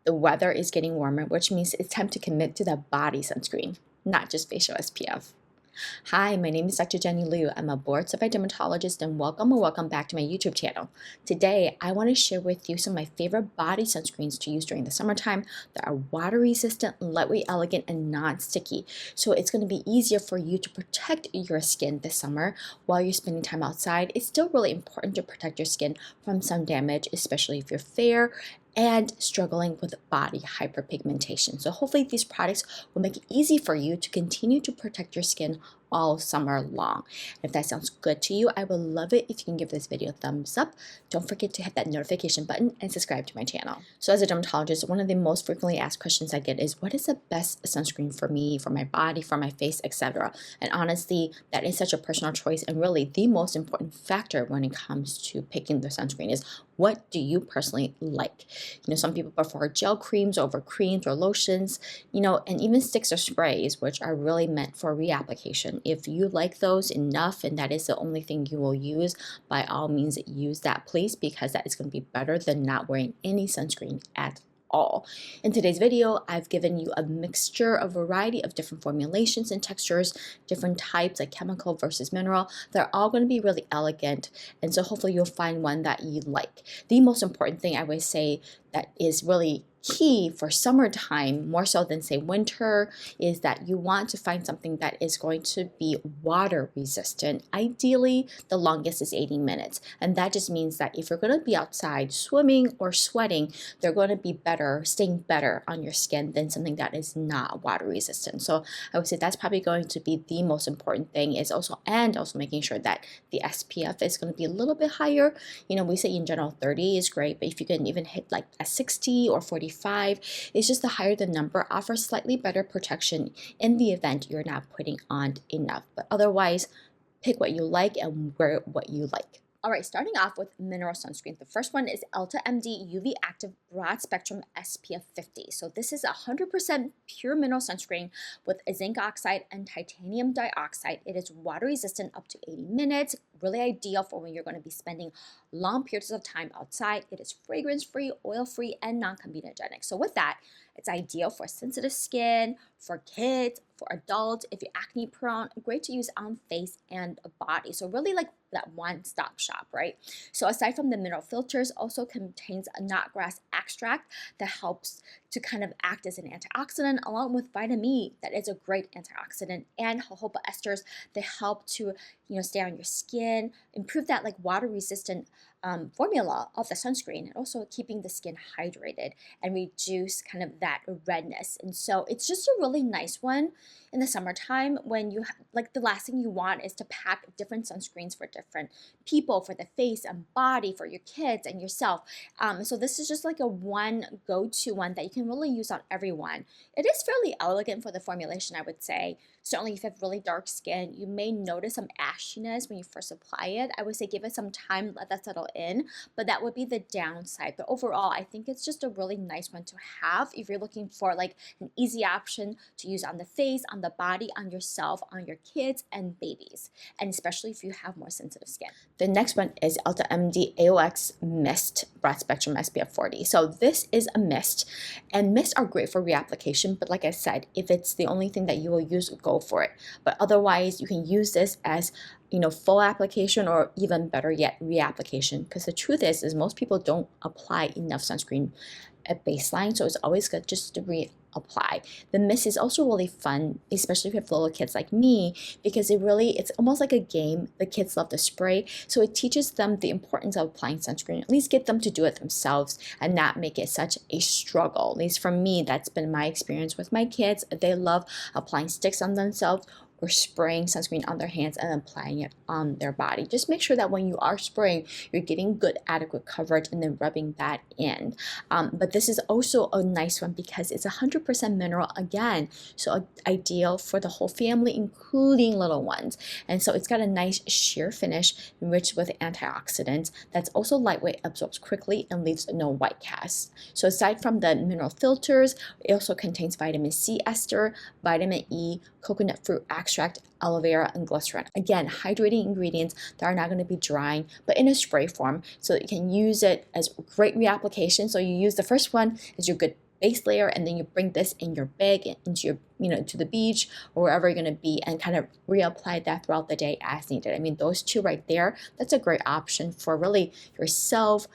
The weather is getting warmer, which means it's time to commit to the body sunscreen, not just facial SPF. Hi, my name is Dr. Jenny Liu. I'm a board-certified dermatologist and welcome back to my YouTube channel. Today, I want to share with you some of my favorite body sunscreens to use during the summertime that are water resistant, lightweight, elegant, and non-sticky. So it's going to be easier for you to protect your skin this summer while you're spending time outside. It's still really important to protect your skin from sun damage, especially if you're fair and struggling with body hyperpigmentation. So hopefully these products will make it easy for you to continue to protect your skin all summer long. If that sounds good to you, I would love it if you can give this video a thumbs up. Don't forget to hit that notification button and subscribe to my channel. So as a dermatologist, one of the most frequently asked questions I get is, what is the best sunscreen for me, for my body, for my face, etc.? And honestly, that is such a personal choice, and really the most important factor when it comes to picking the sunscreen is, what do you personally like? Some people prefer gel creams over creams or lotions, and even sticks or sprays, which are really meant for reapplication. If you like those enough and that is the only thing you will use, by all means use that, please, because that is going to be better than not wearing any sunscreen at all. In today's video, I've given you a mixture, a variety of different formulations and textures, different types like chemical versus mineral. They're all going to be really elegant, and so hopefully you'll find one that you like. The most important thing I would say that is really key for summertime, more so than say winter, is that you want to find something that is going to be water resistant. Ideally, the longest is 80 minutes. And that just means that if you're going to be outside swimming or sweating, they're going to be better, staying better on your skin than something that is not water resistant. So I would say that's probably going to be the most important thing, is also making sure that the SPF is going to be a little bit higher. We say in general 30 is great, but if you can even hit like a 60 or 45, it's just the higher the number offers slightly better protection in the event you're not putting on enough. But otherwise, pick what you like and wear what you like. All right, starting off with mineral sunscreen. The first one is Ulta MD UV Active Broad Spectrum SPF 50. So this is 100% pure mineral sunscreen with zinc oxide and titanium dioxide. It is water resistant up to 80 minutes, really ideal for when you're going to be spending long periods of time outside. It is fragrance-free, oil-free, and non-comedogenic. So with that, it's ideal for sensitive skin, for kids, for adults, if you're acne prone, great to use on face and body. So really like that one-stop shop, right? So aside from the mineral filters, also contains a knotgrass extract that helps to kind of act as an antioxidant, along with vitamin E, that is a great antioxidant, and jojoba esters that help to stay on your skin, improve that like water resistant formula of the sunscreen, and also keeping the skin hydrated and reduce kind of that redness. And so it's just a really nice one in the summertime when you like, the last thing you want is to pack different sunscreens for different people, for the face and body, for your kids and yourself. So this is just like a one go-to one that you can really use on everyone. It is fairly elegant for the formulation, I would say. Certainly if you have really dark skin, you may notice some ashiness when you first apply it. I would say give it some time, let that settle in, but that would be the downside. But overall, I think it's just a really nice one to have if you're looking for like an easy option to use on the face, on the body, on yourself, on your kids and babies, and especially if you have more sensitive skin. The next one is Ulta MD AOX Mist Broad Spectrum SPF 40. So this is a mist, and mists are great for reapplication, but like I said, if it's the only thing that you will use, go for it. But otherwise, you can use this as full application, or even better yet, reapplication, because the truth is most people don't apply enough sunscreen at baseline, so it's always good just to reapply. The mist is also really fun, especially if you have little kids like me, because it's almost like a game. The kids love to spray, so it teaches them the importance of applying sunscreen, at least get them to do it themselves and not make it such a struggle. At least for me, that's been my experience with my kids. They love applying sticks on themselves or spraying sunscreen on their hands and applying it on their body. Just make sure that when you are spraying, you're getting good adequate coverage and then rubbing that in. But this is also a nice one because it's 100% mineral again, so ideal for the whole family, including little ones. And so it's got a nice sheer finish enriched with antioxidants that's also lightweight, absorbs quickly, and leaves no white cast. So aside from the mineral filters, it also contains vitamin C ester, vitamin E, coconut fruit extract, aloe vera, and glycerin. Again, hydrating ingredients that are not going to be drying, but in a spray form, so that you can use it as great reapplication. So you use the first one as your good base layer, and then you bring this in your bag into your, to the beach or wherever you're going to be, and kind of reapply that throughout the day as needed. I mean, those two right there, that's a great option for really yourself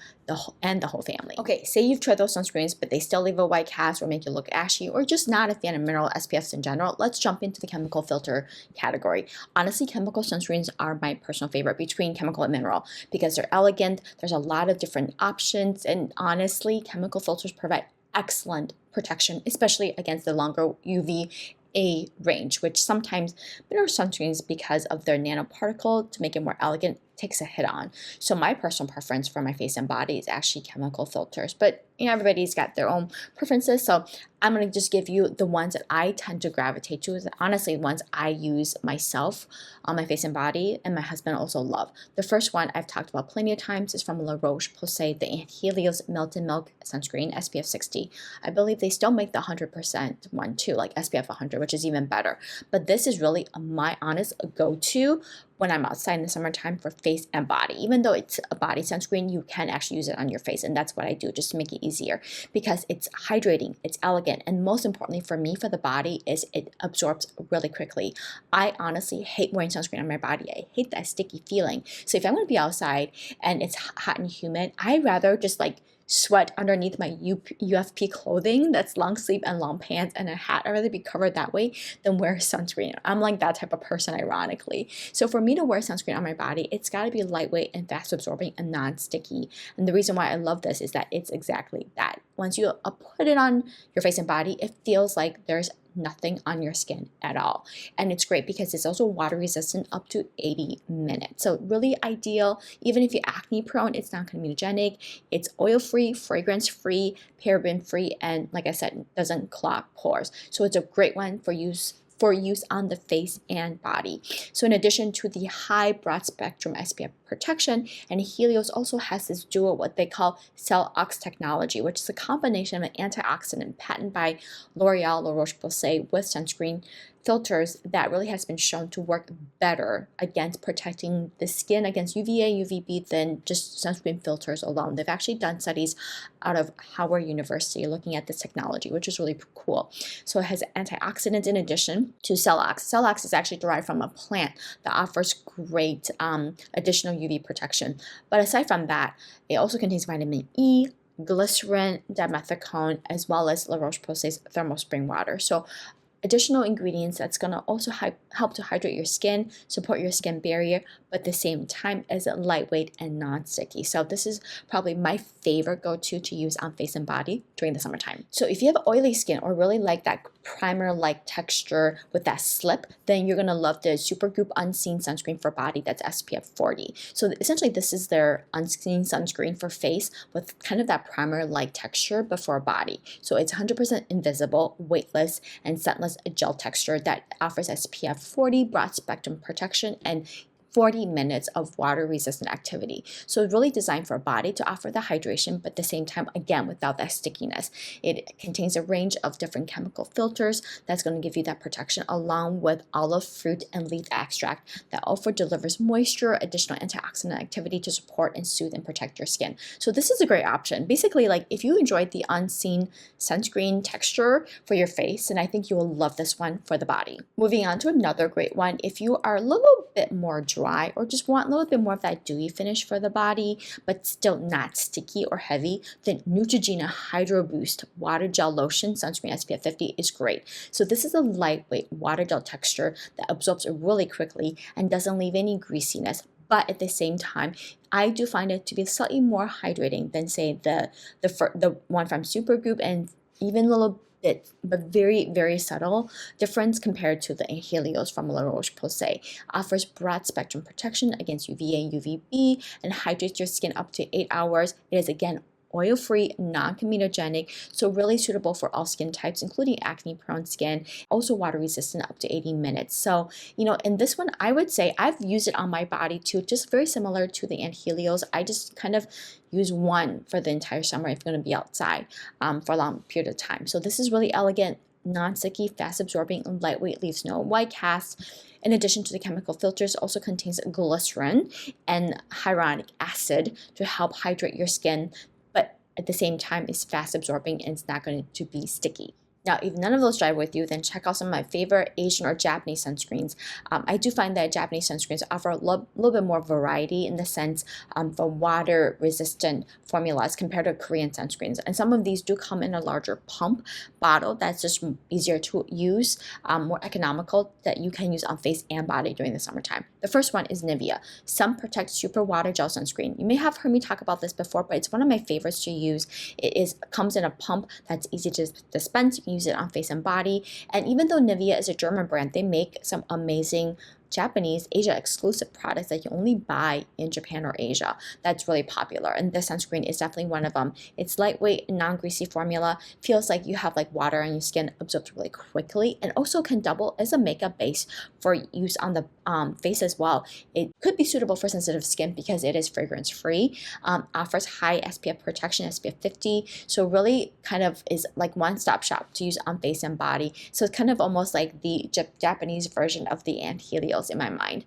and the whole family. Okay, say you've tried those sunscreens, but they still leave a white cast or make you look ashy, or just not a fan of mineral SPFs in general. Let's jump into the chemical filter category. Honestly, chemical sunscreens are my personal favorite between chemical and mineral because they're elegant. There's a lot of different options, and honestly, chemical filters provide excellent protection, especially against the longer UVA range, which sometimes mineral sunscreens, because of their nanoparticle to make it more elegant, takes a hit on. So my personal preference for my face and body is actually chemical filters, but everybody's got their own preferences. So I'm going to just give you the ones that I tend to gravitate to, is honestly ones I use myself on my face and body, and my husband also love. The first one I've talked about plenty of times is from La Roche-Posay, the Helios Melted Milk Sunscreen SPF 60. I believe they still make the 100% one too, like SPF 100, which is even better. But this is really my honest go-to when I'm outside in the summertime for face and body. Even though it's a body sunscreen, you can actually use it on your face, and that's what I do just to make it easier, because it's hydrating, it's elegant, and most importantly for me, for the body, is it absorbs really quickly. I honestly hate wearing sunscreen on my body. I hate that sticky feeling. So if I'm going to be outside and it's hot and humid, I'd rather just like sweat underneath my UFP clothing that's long sleeve and long pants and a hat. I'd rather be covered that way than wear sunscreen. I'm like that type of person, ironically. So for me to wear sunscreen on my body, it's got to be lightweight and fast absorbing and non-sticky. And the reason why I love this is that it's exactly that. Once you put it on your face and body, it feels like there's nothing on your skin at all. And it's great because it's also water resistant up to 80 minutes. So really ideal, even if you're acne prone, it's non-comedogenic, it's oil free, fragrance free, paraben free, and like I said, doesn't clog pores. So it's a great one for use on the face and body. So in addition to the high broad spectrum SPF protection, and Helios also has this dual, what they call cell ox technology, which is a combination of an antioxidant patented by L'Oreal, La Roche-Posay with sunscreen filters that really has been shown to work better against protecting the skin against UVA, UVB than just sunscreen filters alone. They've actually done studies out of Howard University looking at this technology, which is really cool. So it has antioxidants in addition to cell ox. Cell ox is actually derived from a plant that offers great additional UV protection. But aside from that, it also contains vitamin E, glycerin, dimethicone, as well as La Roche-Posay's thermal spring water. So additional ingredients that's going to also help to hydrate your skin, support your skin barrier, but at the same time is lightweight and non-sticky. So this is probably my favorite go-to to use on face and body during the summertime. So if you have oily skin or really like that primer-like texture with that slip, then you're going to love the Supergoop Unseen Sunscreen for Body that's SPF 40. So essentially this is their unseen sunscreen for face with kind of that primer-like texture but for body. So it's 100% invisible, weightless, and scentless gel texture that offers SPF 40 broad spectrum protection and 40 minutes of water-resistant activity. So it's really designed for a body to offer the hydration, but at the same time, again, without that stickiness. It contains a range of different chemical filters that's going to give you that protection, along with olive, fruit, and leaf extract that also delivers moisture, additional antioxidant activity to support and soothe and protect your skin. So this is a great option. Basically, like if you enjoyed the unseen sunscreen texture for your face, and I think you will love this one for the body. Moving on to another great one, if you are a little bit more dry or just want a little bit more of that dewy finish for the body, but still not sticky or heavy, then Neutrogena Hydro Boost Water Gel Lotion Sunscreen SPF 50 is great. So this is a lightweight water gel texture that absorbs really quickly and doesn't leave any greasiness. But at the same time, I do find it to be slightly more hydrating than, say, the one from Supergoop, and even a little bit, but very, very subtle difference compared to the Helios from La Roche-Posay. Offers broad spectrum protection against UVA and UVB and hydrates your skin up to 8 hours. It is, again, oil-free, non-comedogenic, so really suitable for all skin types, including acne-prone skin, also water-resistant up to 80 minutes. So, in this one, I would say I've used it on my body too, just very similar to the Helios. I just kind of use one for the entire summer if you're going to be outside for a long period of time. So this is really elegant, non-sticky, fast-absorbing, and lightweight, leaves no white cast. In addition to the chemical filters, also contains glycerin and hyaluronic acid to help hydrate your skin, but at the same time is fast absorbing and it's not going to be sticky. Now, if none of those jive with you, then check out some of my favorite Asian or Japanese sunscreens. I do find that Japanese sunscreens offer a little bit more variety in the sense for water-resistant formulas compared to Korean sunscreens. And some of these do come in a larger pump bottle that's just easier to use, more economical, that you can use on face and body during the summertime. The first one is Nivea Sun Protect Super Water Gel Sunscreen. You may have heard me talk about this before, but it's one of my favorites to use. It comes in a pump that's easy to dispense. You can use it on face and body. And even though Nivea is a German brand, they make some amazing Japanese Asia exclusive products that you only buy in Japan or Asia. That's really popular, and this sunscreen is definitely one of them. It's lightweight, non-greasy formula, feels like you have like water on your skin, absorbs really quickly, and also can double as a makeup base for use on the face as well. It could be suitable for sensitive skin because it is fragrance free, offers high SPF protection, SPF 50, so really kind of is like one-stop shop to use on face and body. So it's kind of almost like the Japanese version of the Anthelios in my mind.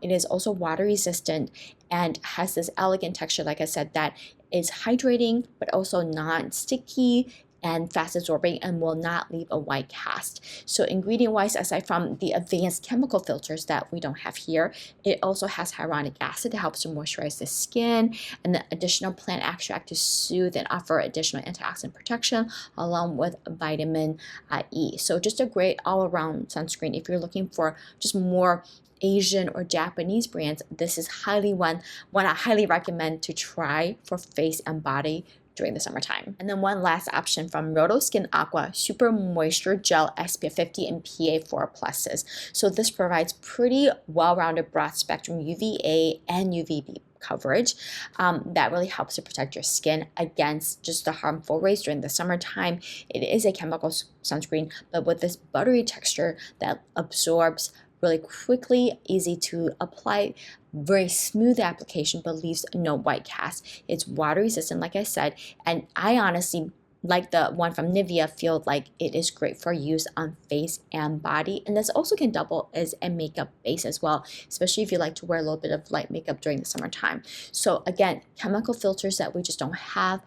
It is also water resistant and has this elegant texture, like I said, that is hydrating but also non-sticky and fast absorbing and will not leave a white cast. So ingredient wise, aside from the advanced chemical filters that we don't have here, it also has hyaluronic acid that helps to moisturize the skin, and the additional plant extract to soothe and offer additional antioxidant protection along with vitamin E. So just a great all-around sunscreen. If you're looking for just more Asian or Japanese brands, this is one I highly recommend to try for face and body during the summertime. And then one last option from Roto Skin Aqua Super Moisture Gel SPF 50 and PA4 pluses. So this provides pretty well-rounded broad spectrum UVA and UVB coverage that really helps to protect your skin against just the harmful rays during the summertime. It is a chemical sunscreen, but with this buttery texture that absorbs really quickly, easy to apply, very smooth application, but leaves no white cast. It's water resistant, like I said, and I honestly, like the one from Nivea, feel like it is great for use on face and body. And this also can double as a makeup base as well, especially if you like to wear a little bit of light makeup during the summertime. So again, chemical filters that we just don't have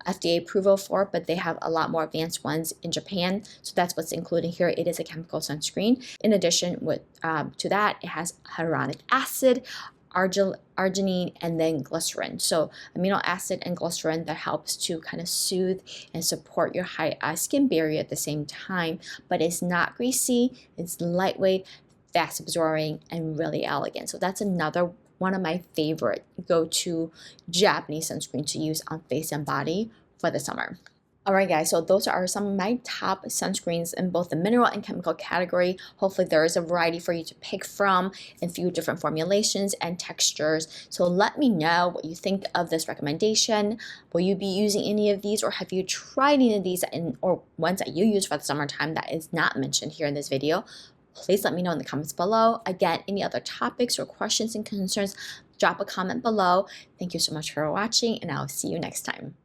FDA approval for, but they have a lot more advanced ones in Japan. So that's what's included here. It is a chemical sunscreen. In addition to that, it has hyaluronic acid, arginine, and then glycerin. So amino acid and glycerin that helps to kind of soothe and support your high skin barrier at the same time, but it's not greasy, it's lightweight, fast absorbing, and really elegant. So that's another one of my favorite go-to Japanese sunscreen to use on face and body for the summer. Alright guys, so those are some of my top sunscreens in both the mineral and chemical category. Hopefully there is a variety for you to pick from in a few different formulations and textures. So let me know what you think of this recommendation. Will you be using any of these, or have you tried any of these or ones that you use for the summertime that is not mentioned here in this video? Please let me know in the comments below. Again, any other topics or questions and concerns, drop a comment below. Thank you so much for watching, and I'll see you next time.